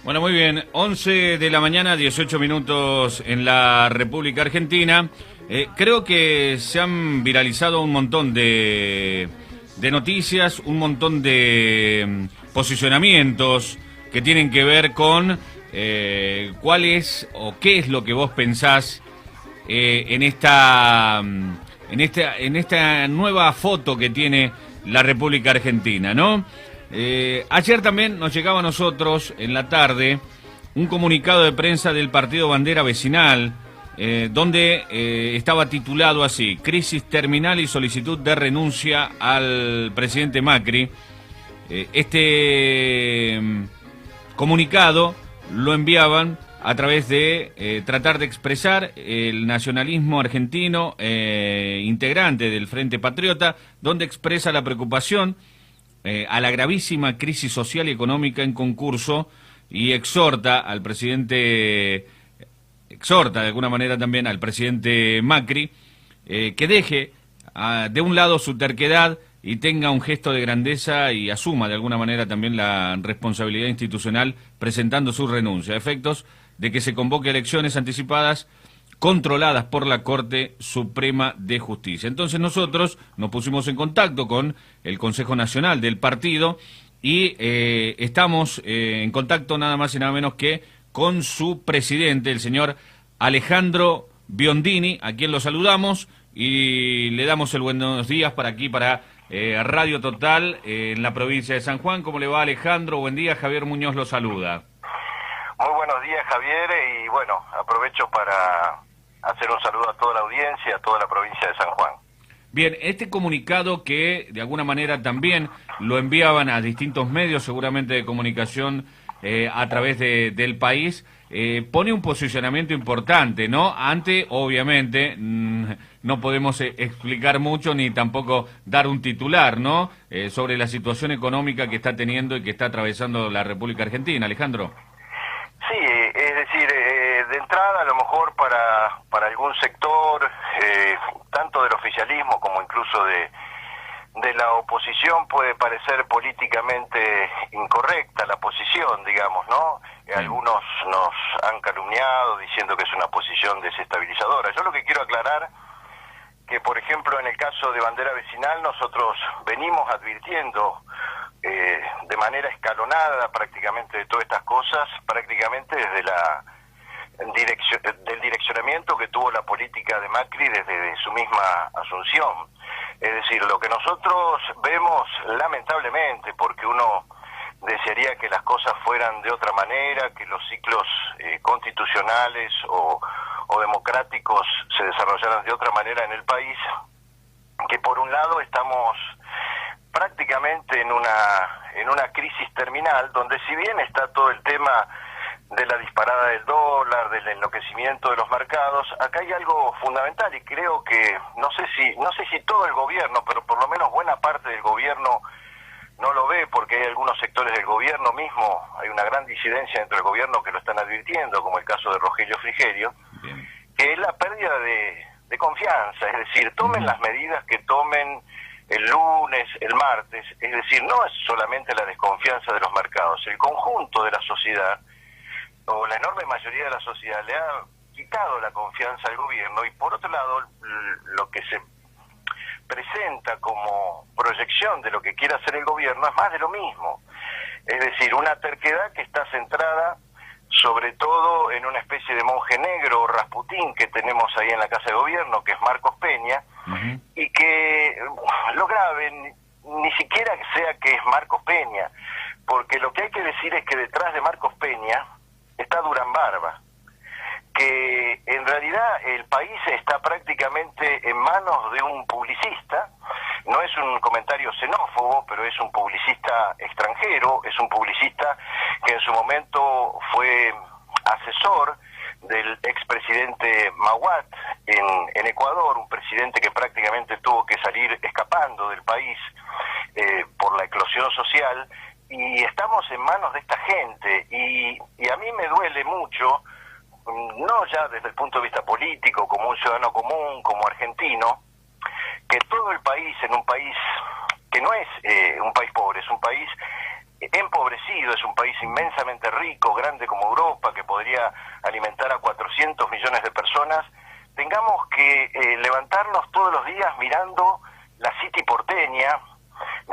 Bueno, muy bien. 11 de la mañana, 18 minutos en la República Argentina. Creo que se han viralizado un montón de noticias, un montón de posicionamientos que tienen que ver con cuál es o qué es lo que vos pensás en esta nueva foto que tiene la República Argentina, ¿no? Ayer también nos llegaba a nosotros, en la tarde, un comunicado de prensa del partido Bandera Vecinal, donde estaba titulado así: crisis terminal y solicitud de renuncia al presidente Macri. Comunicado lo enviaban a través de tratar de expresar el nacionalismo argentino, integrante del Frente Patriota, donde expresa la preocupación a la gravísima crisis social y económica en concurso y exhorta de alguna manera también al presidente Macri que deje de un lado su terquedad y tenga un gesto de grandeza y asuma de alguna manera también la responsabilidad institucional presentando su renuncia, a efectos de que se convoque elecciones anticipadas controladas por la Corte Suprema de Justicia. Entonces nosotros nos pusimos en contacto con el Consejo Nacional del partido y estamos en contacto nada más y nada menos que con su presidente, el señor Alejandro Biondini, a quien lo saludamos y le damos el buenos días para Radio Total en la provincia de San Juan. ¿Cómo le va, Alejandro? Buen día, Javier Muñoz lo saluda. Muy buenos días, Javier, y bueno, aprovecho para hacer un saludo a toda la audiencia, a toda la provincia de San Juan. Bien, este comunicado que de alguna manera también lo enviaban a distintos medios, seguramente de comunicación a través del país, pone un posicionamiento importante, ¿no? Obviamente, no podemos explicar mucho ni tampoco dar un titular, ¿no? Sobre la situación económica que está teniendo y que está atravesando la República Argentina, Alejandro. Sí, es decir, de entrada a lo mejor para algún sector, tanto del oficialismo como incluso de la oposición, puede parecer políticamente incorrecta la posición, digamos, ¿no? Algunos nos han calumniado diciendo que es una posición desestabilizadora. Yo lo que quiero aclarar, que por ejemplo en el caso de Bandera Vecinal nosotros venimos advirtiendo de manera escalonada prácticamente de todas estas cosas, prácticamente desde del direccionamiento que tuvo la política de Macri desde su misma asunción. Es decir, lo que nosotros vemos, lamentablemente, porque uno desearía que las cosas fueran de otra manera, que los ciclos constitucionales o democráticos se desarrollaran de otra manera en el país, que por un lado estamos prácticamente en una crisis terminal, donde si bien está todo el tema de la disparada del dólar, del enloquecimiento de los mercados, acá hay algo fundamental y creo que, no sé si todo el gobierno, pero por lo menos buena parte del gobierno no lo ve, porque hay algunos sectores del gobierno mismo, hay una gran disidencia dentro del gobierno que lo están advirtiendo, como el caso de Rogelio Frigerio, que es la pérdida de confianza, es decir, tomen las medidas que tomen el lunes, el martes, es decir, no es solamente la desconfianza de los mercados, el conjunto de la sociedad, o la enorme mayoría de la sociedad, le ha quitado la confianza al gobierno, y por otro lado, lo que se presenta como proyección de lo que quiere hacer el gobierno es más de lo mismo, es decir, una terquedad que está centrada sobre todo en una especie de monje negro o Rasputín que tenemos ahí en la Casa de Gobierno, que es Marcos Peña, y que lo grave ni siquiera sea que es Marcos Peña, porque lo que hay que decir es que detrás de Marcos Peña está Durán Barba, que en realidad el país está prácticamente en manos de un publicista. No es un comentario xenófobo, pero es un publicista extranjero, es un publicista que en su momento fue asesor del expresidente Mahuat en Ecuador, un presidente que prácticamente tuvo que salir escapando del país por la eclosión social, y estamos en manos de esta gente, y a mí me duele mucho, no ya desde el punto de vista político, como un ciudadano común, como argentino, que todo el país, en un país que no es un país pobre, es un país empobrecido, es un país inmensamente rico, grande como Europa, que podría alimentar a 400 millones de personas, tengamos que levantarnos todos los días mirando la City porteña,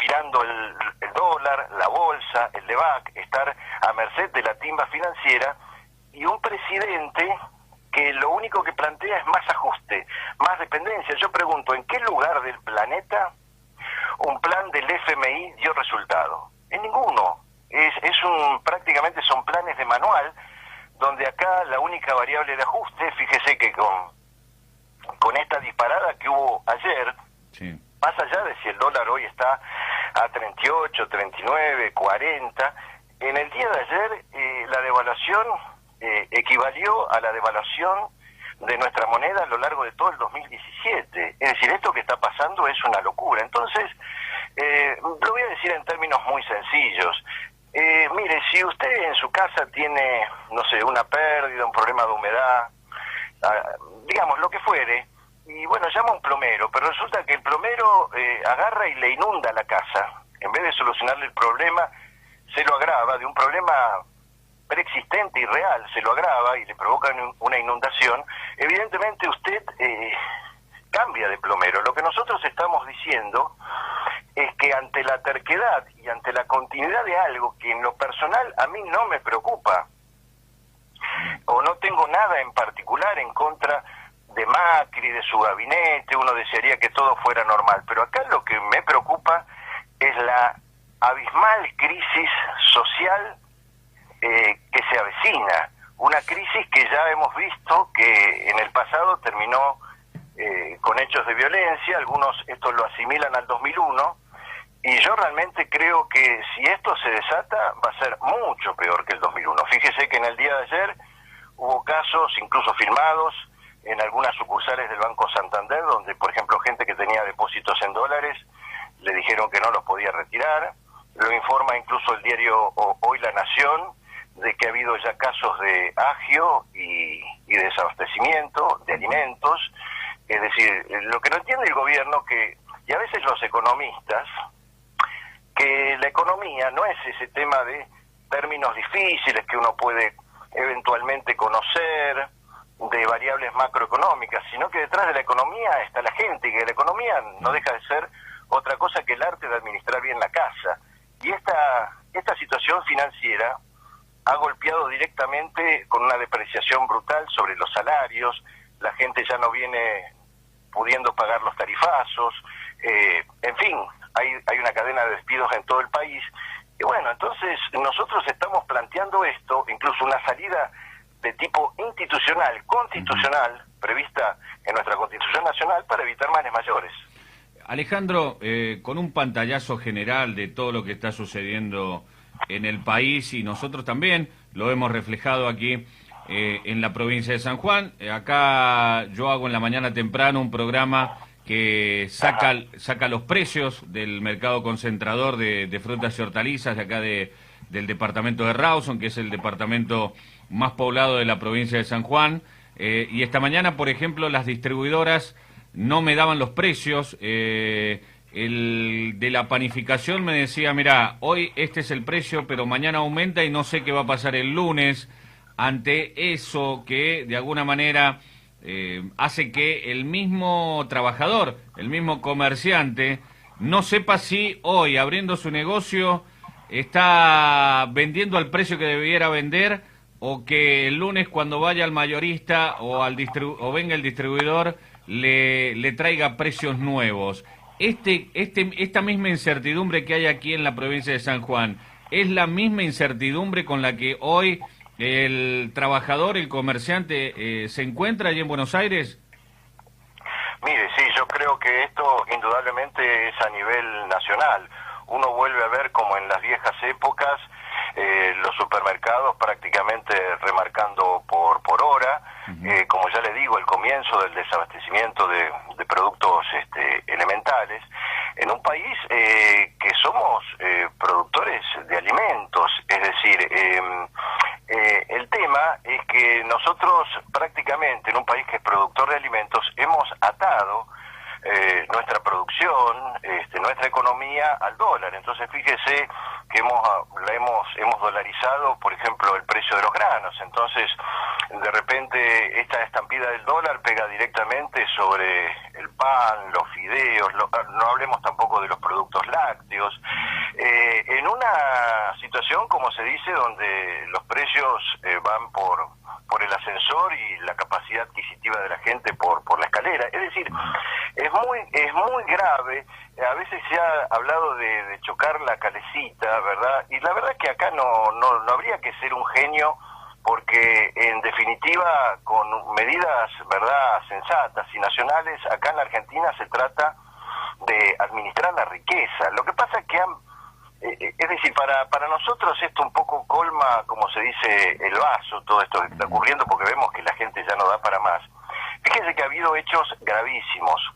mirando el dólar, la bolsa, el Levac, estar a merced de la timba financiera, y un presidente que lo único que plantea es más ajuste, más dependencia. Yo pregunto, ¿en qué lugar del planeta un plan del FMI dio resultado? En ninguno. Prácticamente son planes de manual, donde acá la única variable de ajuste, fíjese que con esta disparada que hubo ayer, sí, más allá de si el dólar hoy está a 38, 39, 40, en el día de ayer la devaluación equivalió a la devaluación de nuestra moneda a lo largo de todo el 2017. Es decir, esto que está pasando es una locura. Entonces, lo voy a decir en términos muy sencillos. Mire, si usted en su casa tiene, no sé, una pérdida, un problema de humedad, digamos, lo que fuere, y bueno, llama a un plomero, pero resulta que el plomero agarra y le inunda la casa. En vez de solucionarle el problema, se lo agrava, de un problema preexistente y real, se lo agrava y le provoca una inundación. Evidentemente usted cambia de plomero. Lo que nosotros estamos diciendo es que ante la terquedad y ante la continuidad de algo que en lo personal a mí no me preocupa, o no tengo nada en particular en contra de Macri, de su gabinete, uno desearía que todo fuera normal, pero acá lo que me preocupa es la abismal crisis social que se avecina, una crisis que ya hemos visto que en el pasado terminó con hechos de violencia. Algunos esto lo asimilan al 2001, y yo realmente creo que si esto se desata va a ser mucho peor que el 2001. Fíjese que en el día de ayer hubo casos, incluso filmados, en algunas sucursales del Banco Santander, donde, por ejemplo, gente que tenía depósitos en dólares, le dijeron que no los podía retirar. Lo informa incluso el diario Hoy La Nación, de que ha habido ya casos de agio y desabastecimiento de alimentos. Es decir, lo que no entiende el gobierno, y a veces los economistas, que la economía no es ese tema de términos difíciles que uno puede eventualmente conocer, de variables macroeconómicas, sino que detrás de la economía está la gente, y que la economía no deja de ser otra cosa que el arte de administrar bien la casa. Y esta situación financiera ha golpeado directamente con una depreciación brutal sobre los salarios. La gente ya no viene pudiendo pagar los tarifazos, en fin, hay una cadena de despidos en todo el país. Y bueno, entonces nosotros estamos planteando esto, incluso una salida de tipo institucional, constitucional, prevista en nuestra Constitución Nacional, para evitar males mayores. Alejandro, con un pantallazo general de todo lo que está sucediendo en el país, y nosotros también lo hemos reflejado aquí en la provincia de San Juan. Acá yo hago en la mañana temprano un programa que saca los precios del mercado concentrador de frutas y hortalizas de acá del departamento de Rawson, que es el departamento más poblado de la provincia de San Juan. Y esta mañana, por ejemplo, las distribuidoras no me daban los precios. El de la panificación me decía, mira, hoy este es el precio, pero mañana aumenta y no sé qué va a pasar el lunes. Ante eso, que de alguna manera hace que el mismo trabajador, el mismo comerciante, no sepa si hoy, abriendo su negocio, está vendiendo al precio que debiera vender, o que el lunes, cuando vaya al mayorista o venga el distribuidor, le traiga precios nuevos. Esta misma incertidumbre que hay aquí en la provincia de San Juan, ¿es la misma incertidumbre con la que hoy el trabajador, el comerciante, se encuentra allí en Buenos Aires? Mire, sí, yo creo que esto indudablemente es a nivel nacional. Uno vuelve a ver, como en las viejas épocas, los supermercados prácticamente remarcando por hora. Como ya le digo, el comienzo del desabastecimiento de productos elementales en un país que somos productores de alimentos. Es decir, el tema es que nosotros prácticamente en un país que es productor de alimentos hemos atado nuestra producción, nuestra economía al dólar. Entonces fíjese que hemos dolarizado, por ejemplo, el precio de los granos. Entonces, de repente, esta estampida del dólar pega directamente sobre el pan, los fideos, no hablemos tampoco de los productos lácteos, en una situación, como se dice, donde los precios van por el ascensor y la capacidad adquisitiva de la gente por la escalera. Es decir, es muy grave. A veces se ha hablado de chocar la calecita, ¿verdad? Y la verdad es que acá no habría que ser un genio, porque en definitiva, con medidas, ¿verdad?, sensatas y nacionales, acá en la Argentina se trata de administrar la riqueza. Lo que pasa es que es decir, para nosotros esto un poco colma, como se dice, el vaso, todo esto que está ocurriendo, porque vemos que la gente ya no da para más. Fíjense que ha habido hechos gravísimos.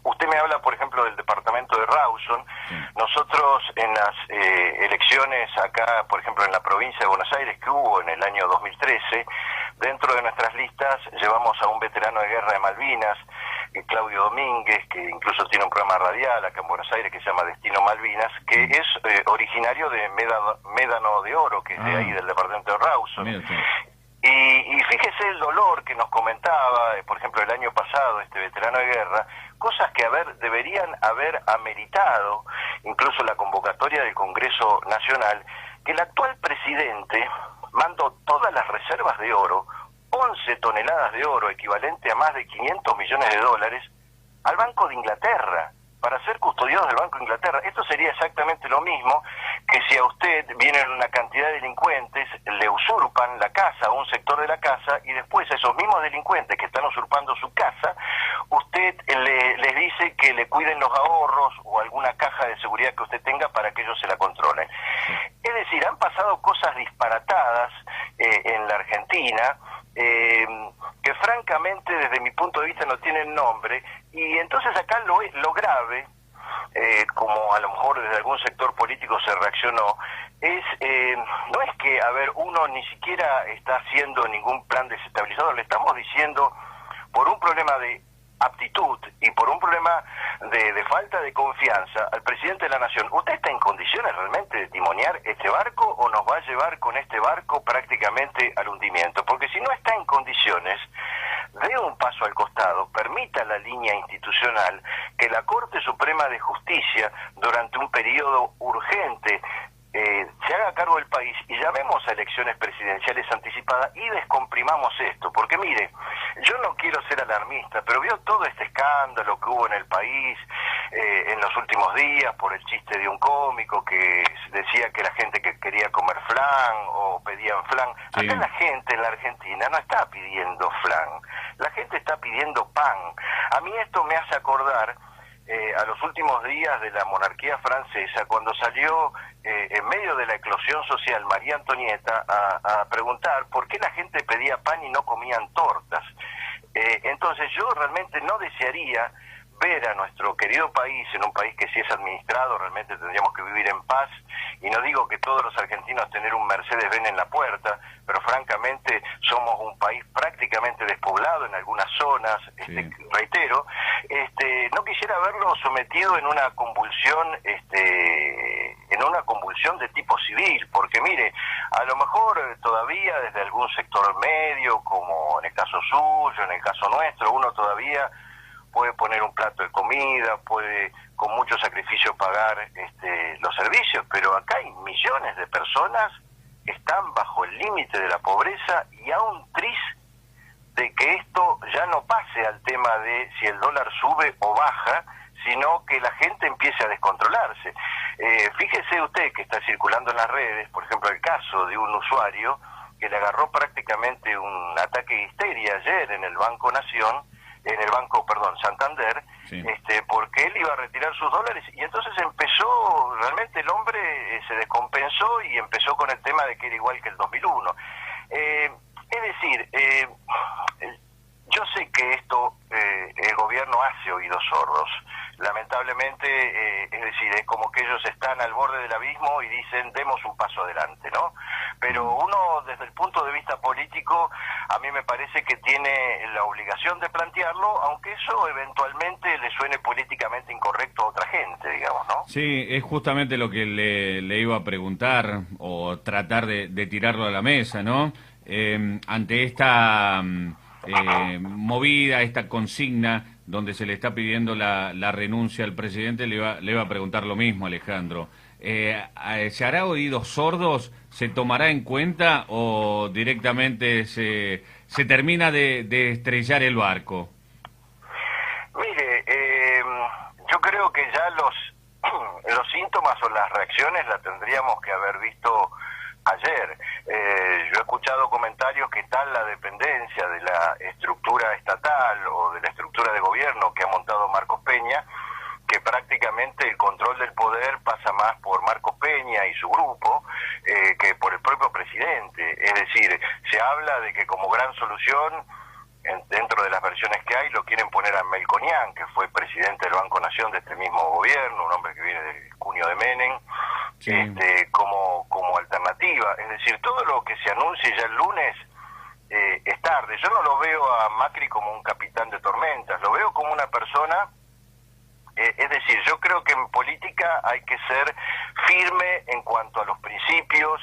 Usted me habla, por ejemplo, del departamento de Rawson. Nosotros en las elecciones acá, por ejemplo, en la provincia de Buenos Aires, que hubo en el año 2013, dentro de nuestras listas llevamos a un veterano de guerra de Malvinas, Claudio Domínguez, que incluso tiene un programa radial acá en Buenos Aires que se llama Destino Malvinas, que es originario de Médano de Oro, que es de ahí, del departamento de Rawson. Y fíjese el dolor que nos comentaba, por ejemplo, el año pasado, este veterano de guerra, cosas que deberían haber ameritado incluso la convocatoria del Congreso Nacional, que el actual presidente mandó todas las reservas de oro, 11 toneladas de oro, equivalente a más de 500 millones de dólares, al Banco de Inglaterra, para ser custodiados del Banco de Inglaterra. Esto sería exactamente lo mismo que si a usted vienen una cantidad de delincuentes, le usurpan la casa, un sector de la casa, y después a esos mismos delincuentes que están usurpando su casa, usted les dice que le cuiden los ahorros o alguna caja de seguridad que usted tenga para que ellos se la controlen. Es decir, han pasado cosas disparatadas en la Argentina, que francamente desde mi punto de vista no tienen nombre, y entonces acá lo grave, como a lo mejor desde algún sector político se reaccionó, no es que, uno ni siquiera está haciendo ningún plan desestabilizador, le estamos diciendo, por un problema de aptitud y por un problema de falta de confianza al presidente de la Nación, ¿usted está en condiciones realmente de timonear este barco o nos va a llevar con este barco prácticamente al hundimiento? Porque si no está en condiciones, dé un paso al costado, permita la línea institucional, que la Corte Suprema de Justicia, durante un periodo urgente, se haga cargo del país y llamemos a elecciones presidenciales anticipadas y descomprimamos esto. Porque mire, yo no quiero ser alarmista, pero vio todo este escándalo que hubo en el país en los últimos días por el chiste de un cómico que decía que la gente que quería comer flan o pedían flan. Sí. Acá la gente en la Argentina no está pidiendo flan, la gente está pidiendo pan. A mí esto me hace acordar a los últimos días de la monarquía francesa, cuando salió en medio de la eclosión social María Antonieta a preguntar por qué la gente pedía pan y no comían tortas. Entonces yo realmente no desearía ver a nuestro querido país, en un país que si es administrado realmente tendríamos que vivir en paz, y no digo que todos los argentinos tener un Mercedes-Benz en la puerta, pero francamente somos un país prácticamente despoblado en algunas zonas, reitero, no quisiera verlo sometido en una convulsión, de tipo civil, porque mire, a lo mejor todavía desde algún sector medio, como en el caso suyo, en el caso nuestro, uno todavía puede poner un plato de comida, puede con mucho sacrificio pagar los servicios, pero acá hay millones de personas que están bajo el límite de la pobreza, y a un tris de que esto ya no pase al tema de si el dólar sube o baja, sino que la gente empiece a descontrolarse. Fíjese usted que está circulando en las redes, por ejemplo, el caso de un usuario que le agarró prácticamente un ataque de histeria ayer en el Banco Santander, sí, porque él iba a retirar sus dólares, y entonces empezó, realmente el hombre se descompensó y empezó con el tema de que era igual que el 2001. Es decir, yo sé que esto el gobierno hace oídos sordos, lamentablemente, es decir, es como que ellos están al borde del abismo y dicen, demos un paso adelante, ¿no? pero uno desde el punto de vista político a mí me parece que tiene la obligación de plantearlo, aunque eso eventualmente le suene políticamente incorrecto a otra gente, digamos, ¿no? Sí, es justamente lo que le iba a preguntar o tratar de tirarlo a la mesa, ¿no? Ante esta movida, esta consigna donde se le está pidiendo la renuncia al presidente, le iba a preguntar lo mismo, Alejandro. ¿Se hará oídos sordos? ¿Se tomará en cuenta o directamente se termina de estrellar el barco? Mire, yo creo que ya los síntomas o las reacciones las tendríamos que haber visto ayer. Yo he escuchado comentarios que tal la dependencia de la estructura estatal o de la estructura de gobierno que ha montado Marcos Peña, que prácticamente el control del poder pasa más por Marcos Peña y su grupo que por el propio presidente. Es decir, se habla de que como gran solución, dentro de las versiones que hay, lo quieren poner a Melconian, que fue presidente del Banco Nación de este mismo gobierno, un hombre que viene del cuño de Menem, sí, como alternativa. Es decir, todo lo que se anuncie ya el lunes es tarde. Yo no lo veo a Macri como un capitán de tormentas, lo veo como una persona... es decir, yo creo que en política hay que ser firme en cuanto a los principios,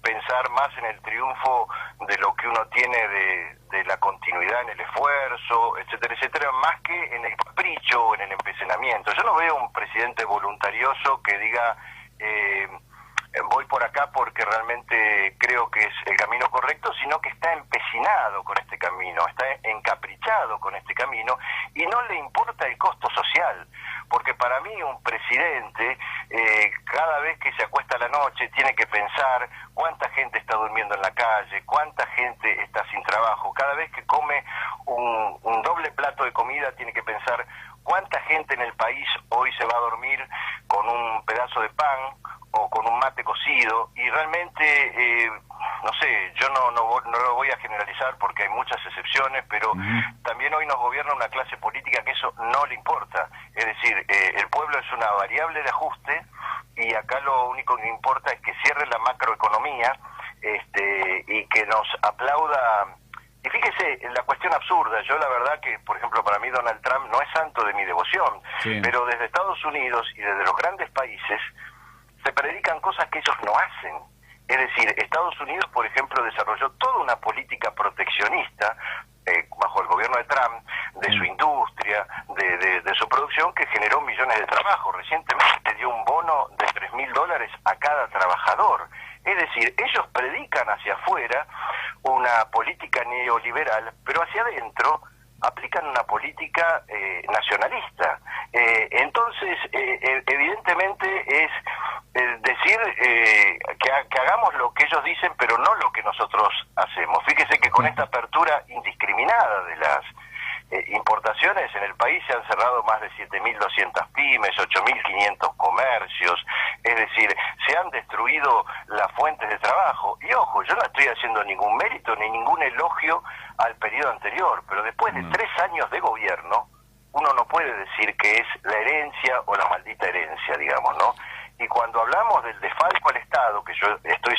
pensar más en el triunfo de lo que uno tiene de la continuidad en el esfuerzo, etcétera, etcétera, más que en el capricho o en el empecinamiento. Yo no veo un presidente voluntarioso que diga voy por acá porque realmente creo que es el camino correcto, sino que está empecinado con este camino, está encaprichado con este camino y no le importa el costo social. Porque para mí un presidente, cada vez que se acuesta a la noche, tiene que pensar cuánta gente está durmiendo en la calle, cuánta gente está sin trabajo. Cada vez que come un doble plato de comida, tiene que pensar cuánta gente en el país hoy se va a dormir con un pedazo de pan o con un mate cocido. Y realmente, no sé, yo no lo voy a generalizar porque hay muchas excepciones, pero también hoy nos gobierna una clase política que eso no le importa. Es decir, el pueblo es una variable de ajuste y acá lo único que importa es que cierre la macroeconomía y que nos aplauda. Y fíjese, la cuestión absurda, yo la verdad que, por ejemplo, para mí Donald Trump no es santo de mi devoción, sí, pero desde Estados Unidos y desde los grandes países se predican cosas que ellos no hacen. Es decir, Estados Unidos, por ejemplo, desarrolló toda una política proteccionista bajo el gobierno de Trump, de su industria, de su producción, que generó millones de trabajos. Recientemente dio un bono de $3.000 a cada trabajador. Es decir, ellos predican hacia afuera una política neoliberal, pero hacia adentro aplican una política nacionalista. Entonces, evidentemente es decir que hagamos lo que ellos dicen, pero no lo que nosotros hacemos. Fíjese que con esta apertura indiscriminada de las importaciones en el país se han cerrado más de 7.200 pymes, 8.500 comercios, es decir, se han destruido las fuentes de trabajo. Y ojo, yo no estoy haciendo ningún mérito ni ningún elogio al periodo anterior, pero después de 3 años de gobierno, uno no puede decir que es la herencia o la maldita herencia, digamos, ¿no? Y cuando hablamos del desfalco al Estado, que yo estoy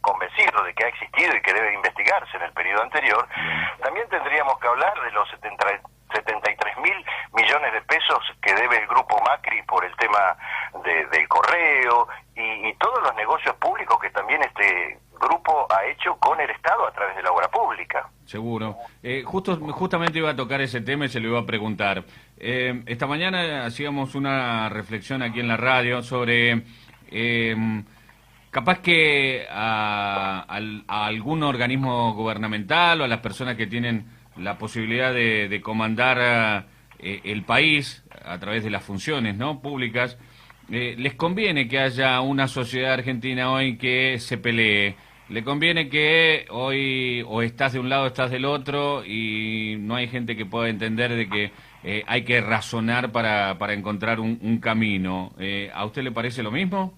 convencido de que ha existido y que debe investigarse en el periodo anterior, también tendríamos que hablar de los 73.000 millones de pesos que debe el grupo Macri por el tema del correo y todos los negocios públicos que también este grupo ha hecho con el Estado a través de la obra pública. Seguro. Justamente iba a tocar ese tema y se lo iba a preguntar. Esta mañana hacíamos una reflexión aquí en la radio sobre... capaz que a algún organismo gubernamental o a las personas que tienen la posibilidad de comandar el país a través de las funciones, ¿no?, públicas, les conviene que haya una sociedad argentina hoy que se pelee. Le conviene que hoy o estás de un lado o estás del otro y no hay gente que pueda entender de que hay que razonar para encontrar un camino. ¿A usted le parece lo mismo?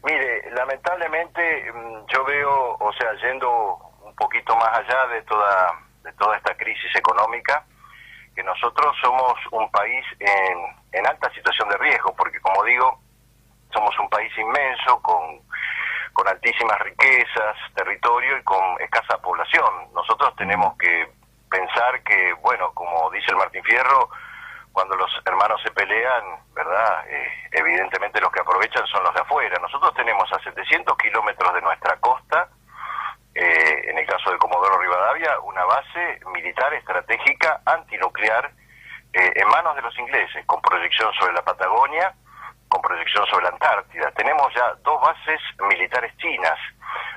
Mire, lamentablemente yo veo, o sea, yendo un poquito más allá de toda esta crisis económica, que nosotros somos un país en alta situación de riesgo, porque como digo, somos un país inmenso, con con altísimas riquezas, territorio y con escasa población. Nosotros tenemos que pensar que, bueno, como dice el Martín Fierro, cuando los hermanos se pelean, ¿verdad? Evidentemente los que aprovechan son los de afuera. Nosotros tenemos a 700 kilómetros de nuestra costa, en el caso de Comodoro Rivadavia, una base militar estratégica antinuclear en manos de los ingleses, con proyección sobre la Patagonia, con proyección sobre la Antártida. Tenemos ya 2 bases militares chinas,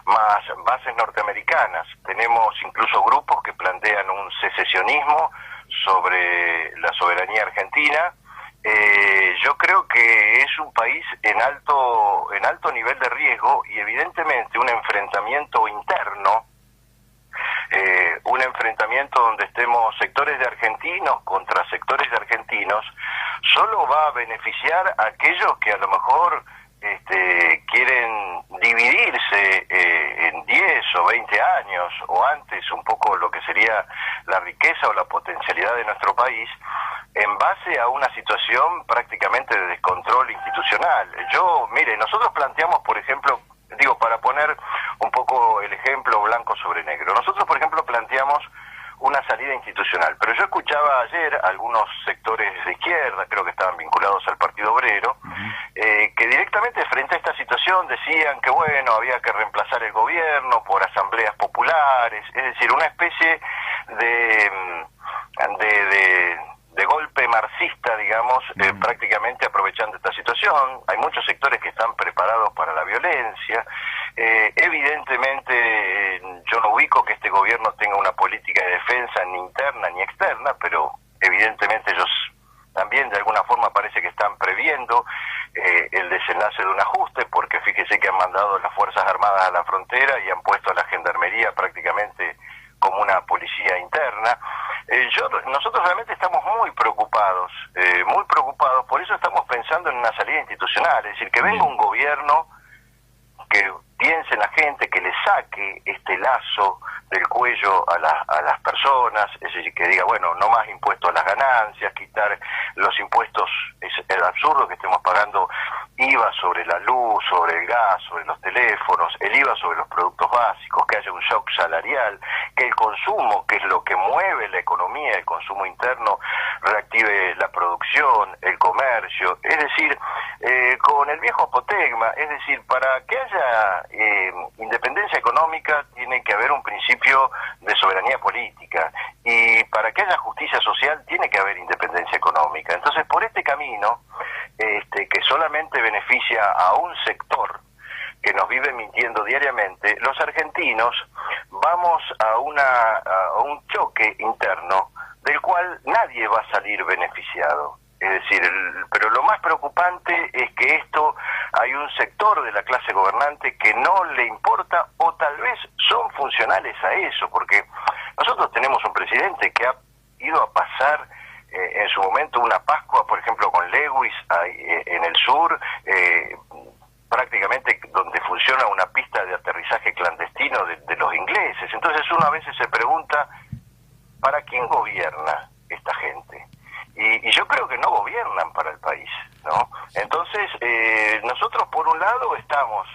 más bases norteamericanas. Tenemos incluso grupos que plantean un secesionismo sobre la soberanía argentina. Yo creo que es un país en alto nivel de riesgo y evidentemente un enfrentamiento interno, un enfrentamiento donde estemos sectores de argentinos contra sectores de argentinos, solo va a beneficiar a aquellos que a lo mejor quieren dividirse en 10 o 20 años o antes un poco lo que sería la riqueza o la potencialidad de nuestro país en base a una situación prácticamente de descontrol institucional. Mire, nosotros planteamos, por ejemplo, para poner un poco el ejemplo blanco sobre negro, nosotros, por ejemplo, planteamos una salida institucional, pero yo escuchaba ayer algunos sectores de izquierda, creo que estaban vinculados al Partido Obrero, que directamente frente a esta situación decían que, bueno, había que reemplazar el gobierno por asambleas populares, es decir, una especie de golpe marxista, digamos, prácticamente aprovechando esta situación. Hay muchos sectores que están preparados para la violencia. Evidentemente, yo no ubico que este gobierno tenga una política de defensa ni interna ni externa, pero evidentemente ellos también de alguna forma parece que están previendo el desenlace de un ajuste, porque fíjese que han mandado las Fuerzas Armadas a la frontera y han puesto a la Gendarmería prácticamente como una policía interna. Nosotros realmente estamos muy preocupados, por eso estamos pensando en una salida institucional, es decir, que venga un gobierno que piense en la gente, que le saque este lazo del cuello a las personas, es decir, que diga, bueno, no más impuestos a las ganancias, quitar los impuestos, es absurdo que estemos pagando IVA sobre la luz, sobre el gas, sobre los teléfonos, el IVA sobre los productos básicos, que haya un shock salarial, que el consumo, que es lo que mueve la economía, el consumo interno, reactive la producción, el comercio, es decir, con el viejo apotegma, es decir, para que haya independencia económica tiene que haber un principio de soberanía política, y para que haya justicia social tiene que haber independencia económica. Entonces, por este camino, que solamente beneficia a un sector que nos vive mintiendo diariamente, los argentinos vamos a un choque interno del cual nadie va a salir beneficiado. Es decir, pero lo más preocupante es que hay un sector de la clase gobernante que no le importa, o tal vez son funcionales a eso, porque nosotros tenemos un presidente que ha ido a pasar en su momento una Pascua, por ejemplo, con Lewis en el sur, prácticamente donde funciona una pista de aterrizaje clandestino de los ingleses. Entonces uno a veces se pregunta, ¿para quién gobierna esta gente? Y yo creo que no gobiernan para el país, ¿no? Entonces, nosotros por un lado estamos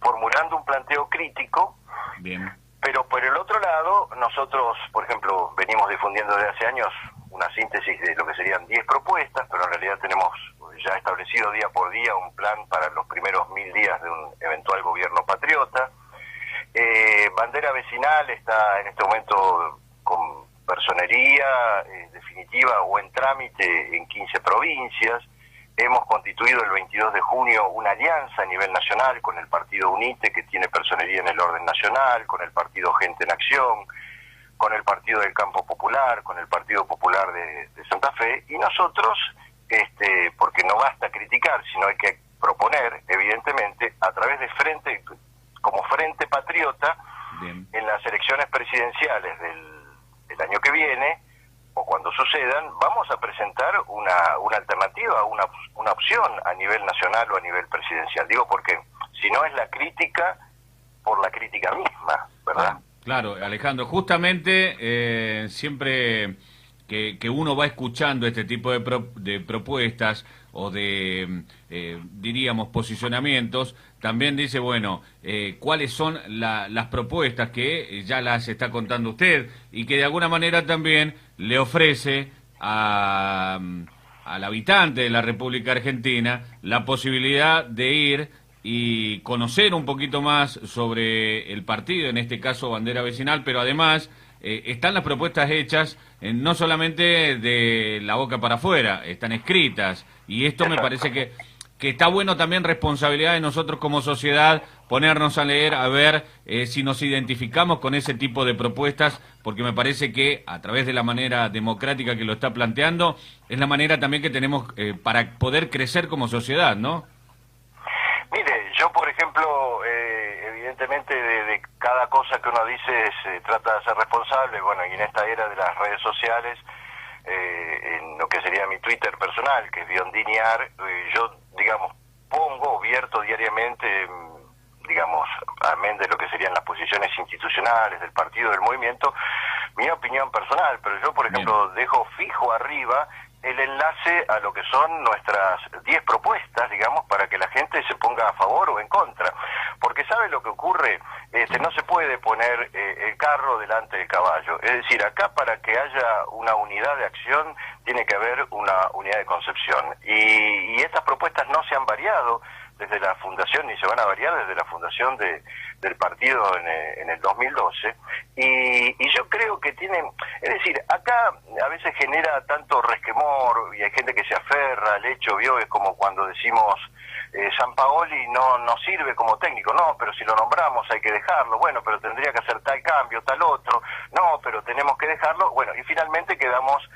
formulando un planteo crítico, bien, pero por el otro lado, nosotros, por ejemplo, venimos difundiendo desde hace años una síntesis de lo que serían 10 propuestas, pero en realidad tenemos ya establecido día por día un plan para los primeros 1000 días de un eventual gobierno patriota. Bandera Vecinal está en este momento con personería definitiva o en trámite en 15 provincias. Hemos constituido el 22 de junio una alianza a nivel nacional con el partido UNITE, que tiene personería en el orden nacional, con el partido Gente en Acción, con el partido del Campo Popular, con el Partido Popular de Santa Fe, y nosotros, porque no basta criticar, sino hay que proponer, evidentemente, a través de como Frente Patriota, bien, en las elecciones presidenciales del año que viene, o cuando sucedan, vamos a presentar una alternativa, una opción a nivel nacional o a nivel presidencial. Digo porque si no es la crítica por la crítica misma, ¿verdad? Claro, Alejandro, justamente siempre que uno va escuchando este tipo de propuestas o de, diríamos, posicionamientos, también dice, bueno, cuáles son las propuestas que ya las está contando usted y que de alguna manera también le ofrece al habitante de la República Argentina la posibilidad de ir y conocer un poquito más sobre el partido, en este caso Bandera Vecinal, pero además están las propuestas hechas no solamente de la boca para afuera, están escritas, y esto me parece que está bueno también, responsabilidad de nosotros como sociedad, ponernos a leer, a ver si nos identificamos con ese tipo de propuestas, porque me parece que a través de la manera democrática que lo está planteando, es la manera también que tenemos para poder crecer como sociedad, ¿no? Mire, yo por ejemplo, evidentemente de cada cosa que uno dice se trata de ser responsable, bueno, y en esta era de las redes sociales, en lo que sería mi Twitter personal, que es Biondiniar, yo, digamos, pongo, vierto diariamente, digamos, amén de lo que serían las posiciones institucionales del partido, del movimiento, mi opinión personal, pero yo, por ejemplo, dejo fijo arriba el enlace a lo que son nuestras 10 propuestas, digamos, para que la gente se ponga a favor o en contra. Porque ¿sabe lo que ocurre? No se puede poner el carro delante del caballo. Es decir, acá para que haya una unidad de acción tiene que haber una unidad de concepción. Y estas propuestas no se han variado desde la fundación, ni se van a variar desde la fundación del partido en el 2012, y yo creo que tienen, es decir, acá a veces genera tanto resquemor, y hay gente que se aferra al hecho, vio, es como cuando decimos Sampaoli no sirve como técnico, no, pero si lo nombramos hay que dejarlo, bueno, pero tendría que hacer tal cambio, tal otro, no, pero tenemos que dejarlo, bueno, y finalmente quedamos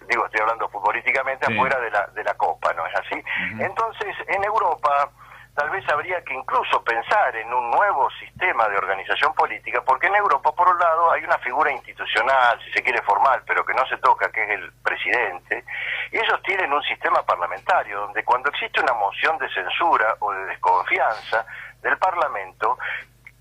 estoy hablando futbolísticamente, sí, afuera de la Copa, ¿no es así? Uh-huh. Entonces, en Europa, tal vez habría que incluso pensar en un nuevo sistema de organización política, porque en Europa, por un lado, hay una figura institucional, si se quiere formal, pero que no se toca, que es el presidente, y ellos tienen un sistema parlamentario, donde cuando existe una moción de censura o de desconfianza del Parlamento,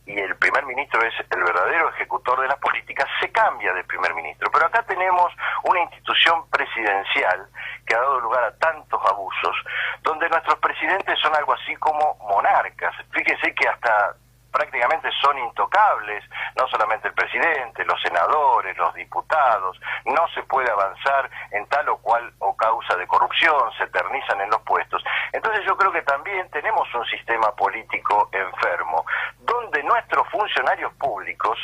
y el primer ministro es el verdadero ejecutor de las políticas, se cambia de primer ministro. Pero acá tenemos una institución presidencial que ha dado lugar a tantos abusos, donde nuestros presidentes son algo así como monarcas. Fíjese que hasta prácticamente son intocables, no solamente el presidente, los senadores, los diputados, no se puede avanzar en tal o cual o causa de corrupción, se eternizan en los puestos. Entonces yo creo que también tenemos un sistema político enfermo, donde nuestros funcionarios públicos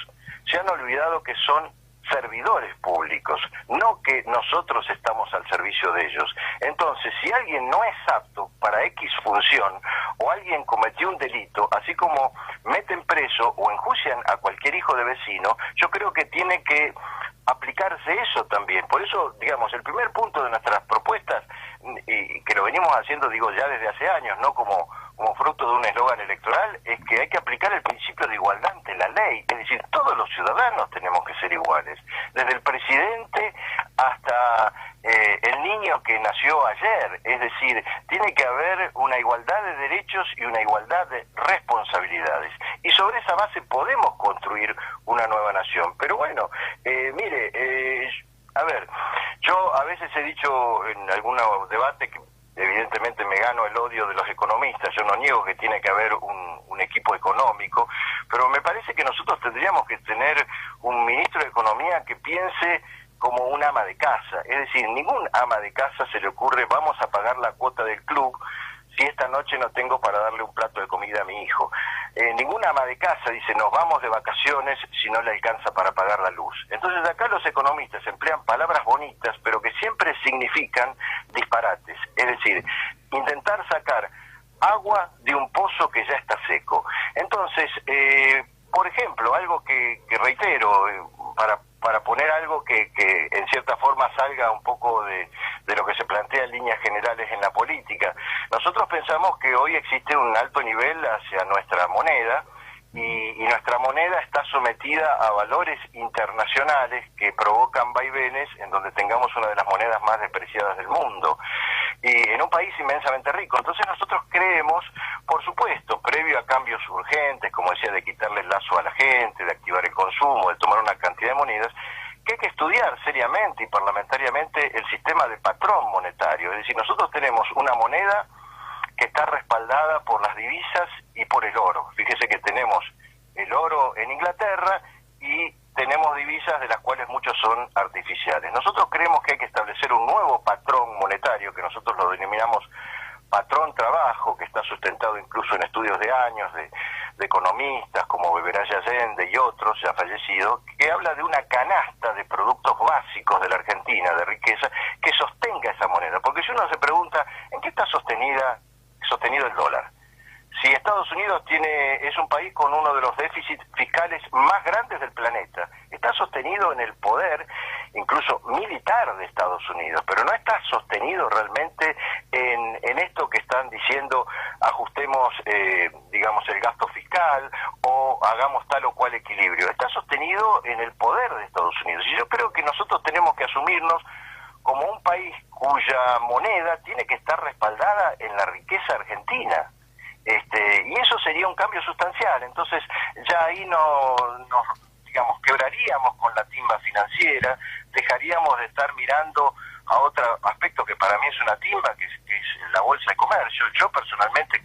se han olvidado que son servidores públicos, no que nosotros estamos al servicio de ellos. Entonces, si alguien no es apto para X función, o alguien cometió un delito, así como meten preso o enjuician a cualquier hijo de vecino, yo creo que tiene que aplicarse eso también. Por eso, digamos, el primer punto de nuestras propuestas, y que lo venimos haciendo, digo, ya desde hace años, no como fruto de un eslogan electoral, es que hay que aplicar el principio de igualdad ante la ley. Es decir, todos los ciudadanos tenemos que ser iguales, desde el presidente hasta el niño que nació ayer. Es decir, tiene que haber una igualdad de derechos y una igualdad de responsabilidades. Y sobre esa base podemos construir una nueva nación. Pero bueno, a ver, yo a veces he dicho en algún debate que evidentemente me gano el odio de los economistas, yo no niego que tiene que haber un equipo económico, pero me parece que nosotros tendríamos que tener un ministro de Economía que piense como un ama de casa, es decir, ningún ama de casa se le ocurre vamos a pagar la cuota del club si esta noche no tengo para darle un plato de comida a mi hijo. Ninguna ama de casa dice nos vamos de vacaciones si no le alcanza para pagar la luz. Entonces acá los economistas emplean palabras bonitas pero que siempre significan disparates, es decir, intentar sacar agua de un pozo que ya está seco. Entonces, por ejemplo, algo que reitero, para poner algo que en cierta forma salga un poco de lo que se plantea en líneas generales en la política. Nosotros pensamos que hoy existe un alto nivel hacia nuestra moneda y nuestra moneda está sometida a valores internacionales que provocan vaivenes en donde tengamos una de las monedas más despreciadas del mundo y en un país inmensamente rico. Entonces nosotros creemos, por supuesto, previo a cambios urgentes, como decía, de quitarle el lazo a la gente, de activar el consumo, de tomar una cantidad de monedas, que hay que estudiar seriamente y parlamentariamente el sistema de patrón monetario. Es decir, nosotros tenemos una moneda que está respaldada por las divisas y por el oro. Fíjese que tenemos el oro en Inglaterra y tenemos divisas de las cuales muchos son artificiales. Nosotros creemos que hay que establecer un nuevo patrón monetario, que nosotros lo denominamos patrón trabajo, que está sustentado incluso en estudios de años de economistas como Beberaya Allende y otros ya fallecidos, que habla de una canasta de productos básicos de la Argentina, de riqueza, que sostenga esa moneda. Porque si uno se pregunta, ¿en qué está sostenido el dólar? Si Estados Unidos es un país con uno de los déficits fiscales más grandes del planeta, está sostenido en el poder, incluso militar, de Estados Unidos, pero no está sostenido realmente en esto que están diciendo, ajustemos, digamos, el gasto fiscal o hagamos tal o cual equilibrio. Está sostenido en el poder de Estados Unidos. Y yo creo que nosotros tenemos que asumirnos como un país cuya moneda tiene que estar respaldada en la riqueza argentina. Y eso sería un cambio sustancial. Entonces ya ahí nos digamos, quebraríamos con la timba financiera, dejaríamos de estar mirando a otro aspecto que para mí es una timba, que es la bolsa de comercio. Yo personalmente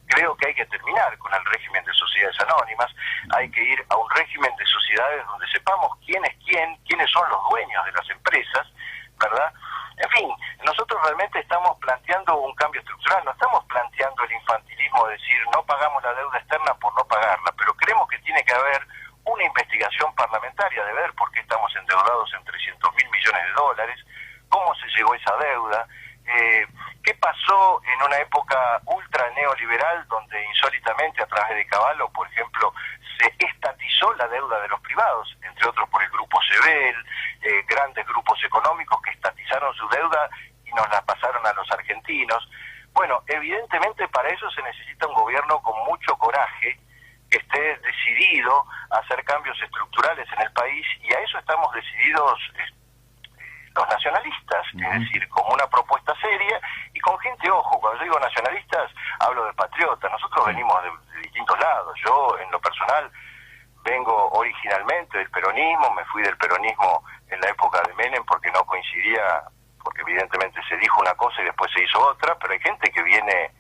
creo que hay que terminar con el régimen de sociedades anónimas, hay que ir a un régimen de sociedades donde sepamos quién es quién, quiénes son los dueños de las empresas, ¿verdad? En fin, nosotros realmente estamos planteando un cambio estructural, no estamos planteando el infantilismo de decir no pagamos la deuda externa por no pagarla, pero creemos que tiene que haber una investigación parlamentaria de ver por qué estamos endeudados en 300.000 millones de dólares, cómo se llegó esa deuda, qué pasó en una época ultra neoliberal donde insólitamente a través de Cavallo, por ejemplo, se estatizó la deuda de los privados, entre otros por el grupo Sebel, grandes grupos económicos que estatizaron su deuda y nos la pasaron a los argentinos. Bueno, evidentemente para eso se necesita un gobierno con mucho coraje, que esté decidido a hacer cambios estructurales en el país, y a eso estamos decididos los nacionalistas, es decir, como una propuesta seria y con gente, ojo, cuando yo digo nacionalistas hablo de patriotas. Nosotros venimos de distintos lados. Yo en lo personal vengo originalmente del peronismo, me fui del peronismo en la época de Menem porque no coincidía, porque evidentemente se dijo una cosa y después se hizo otra, pero hay gente que viene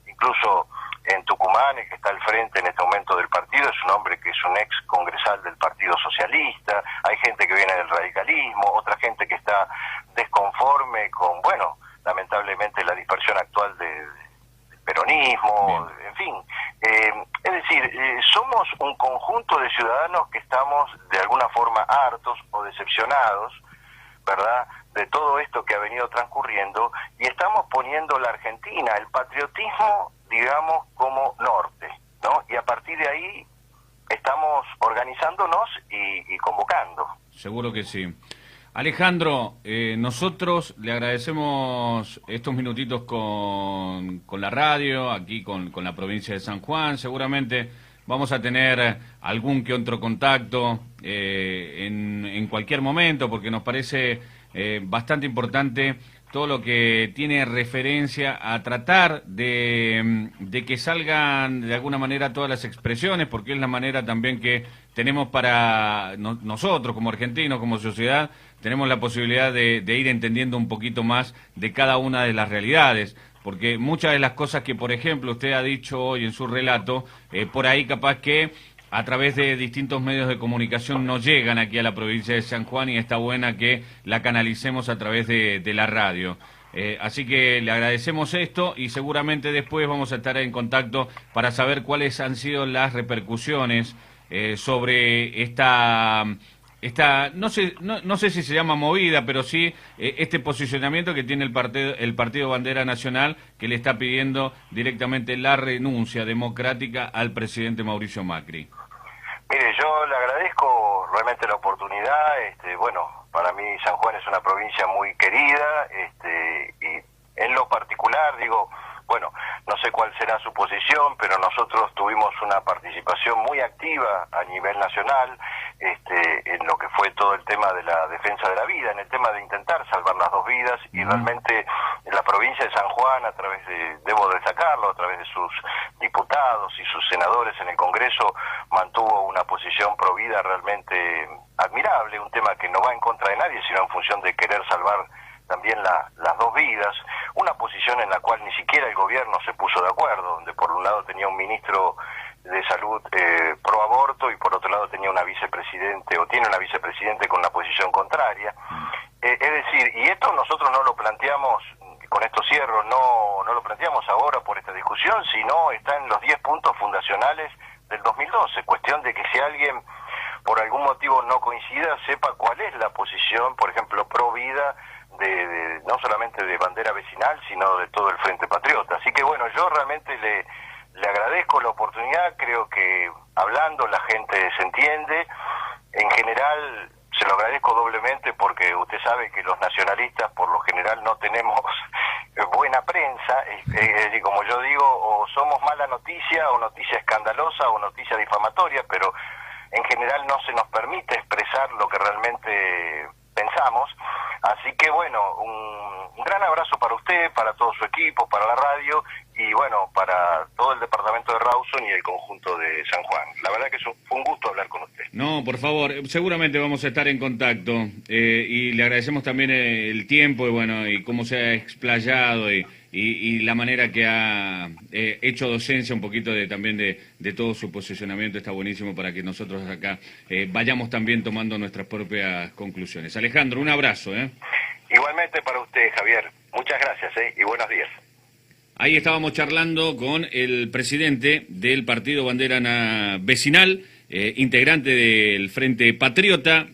incluso en Tucumán, el que está al frente en este momento del partido, es un hombre que es un ex congresal del Partido Socialista, hay gente que viene del radicalismo, otra gente que está desconforme con, bueno, lamentablemente la dispersión actual del peronismo. Bien. En fin, es decir, somos un conjunto de ciudadanos que estamos de alguna forma hartos o decepcionados, ¿verdad?, de todo esto que ha venido transcurriendo, y estamos poniendo la Argentina, el patriotismo, digamos, como norte, ¿no? Y a partir de ahí estamos organizándonos y convocando. Seguro que sí. Alejandro, nosotros le agradecemos estos minutitos con la radio, aquí con la provincia de San Juan. Seguramente vamos a tener algún que otro contacto en cualquier momento, porque nos parece bastante importante todo lo que tiene referencia a tratar de que salgan de alguna manera todas las expresiones, porque es la manera también que tenemos para nosotros como argentinos, como sociedad, tenemos la posibilidad de ir entendiendo un poquito más de cada una de las realidades, porque muchas de las cosas que, por ejemplo, usted ha dicho hoy en su relato, por ahí capaz que a través de distintos medios de comunicación nos llegan aquí a la provincia de San Juan, y está buena que la canalicemos a través de la radio. Así que le agradecemos esto, y seguramente después vamos a estar en contacto para saber cuáles han sido las repercusiones sobre esta no sé si se llama movida, pero sí este posicionamiento que tiene el partido Bandera Nacional, que le está pidiendo directamente la renuncia democrática al presidente Mauricio Macri. Mire, yo le agradezco realmente la oportunidad. Bueno, para mí San Juan es una provincia muy querida, y en lo particular, digo, bueno, no sé cuál será su posición, pero nosotros tuvimos una participación muy activa a nivel nacional, en lo que fue todo el tema de la defensa de la vida, en el tema de intentar salvar las dos vidas, y realmente la provincia de San Juan, a través de, debo destacarlo, a través de sus diputados y sus senadores en el Congreso, mantuvo una posición pro vida realmente admirable, un tema que no va en contra de nadie, sino en función de querer salvar también las dos vidas, una posición en la cual ni siquiera el gobierno se puso de acuerdo, donde por un lado tenía un ministro de salud pro aborto y por otro lado tenía una vicepresidente, o tiene una vicepresidente con una posición contraria. Es decir, y esto nosotros no lo planteamos, con esto cierro, no lo planteamos ahora por esta discusión, sino está en los 10 puntos fundacionales del 2012, cuestión de que si alguien por algún motivo no coincida, sepa cuál es la posición, por ejemplo, pro vida, no solamente de bandera vecinal, sino de todo el Frente Patriota. Así que bueno, yo realmente le agradezco la oportunidad, creo que hablando la gente se entiende, en general se lo agradezco doblemente porque usted sabe que los nacionalistas por lo general no tenemos buena prensa, es decir, como yo digo, o somos mala noticia, o noticia escandalosa, o noticia difamatoria, pero en general no se nos permite expresar lo que realmente pensamos. Así que bueno, un gran abrazo para usted, para todo su equipo, para la radio y bueno, para todo el departamento de Rawson y el conjunto de San Juan. La verdad que fue un gusto hablar con usted. No, por favor, seguramente vamos a estar en contacto y le agradecemos también el tiempo y bueno, y cómo se ha explayado y la manera que ha hecho docencia un poquito también de todo su posicionamiento. Está buenísimo para que nosotros acá vayamos también tomando nuestras propias conclusiones. Alejandro, un abrazo. Igualmente para usted, Javier. Muchas gracias y buenos días. Ahí estábamos charlando con el presidente del Partido Bandera Vecinal, integrante del Frente Patriota.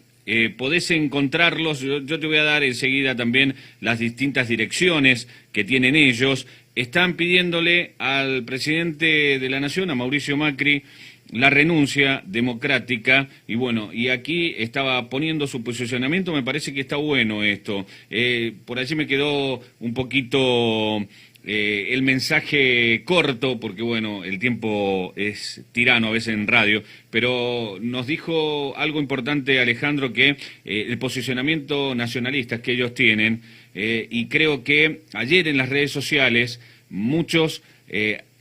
Podés encontrarlos, yo te voy a dar enseguida también las distintas direcciones que tienen ellos. Están pidiéndole al presidente de la Nación, a Mauricio Macri, la renuncia democrática, y bueno, y aquí estaba poniendo su posicionamiento. Me parece que está bueno esto. Por allí me quedó un poquito el mensaje corto, porque bueno, el tiempo es tirano a veces en radio, pero nos dijo algo importante Alejandro, que el posicionamiento nacionalista que ellos tienen, y creo que ayer en las redes sociales muchos,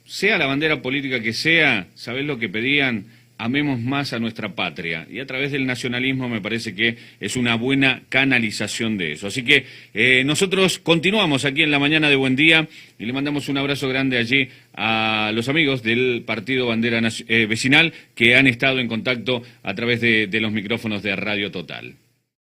sea la bandera política que sea, ¿sabés lo que pedían? Amemos más a nuestra patria, y a través del nacionalismo me parece que es una buena canalización de eso. Así que nosotros continuamos aquí en la mañana de Buen Día y le mandamos un abrazo grande allí a los amigos del Partido Bandera Vecinal que han estado en contacto a través de los micrófonos de Radio Total.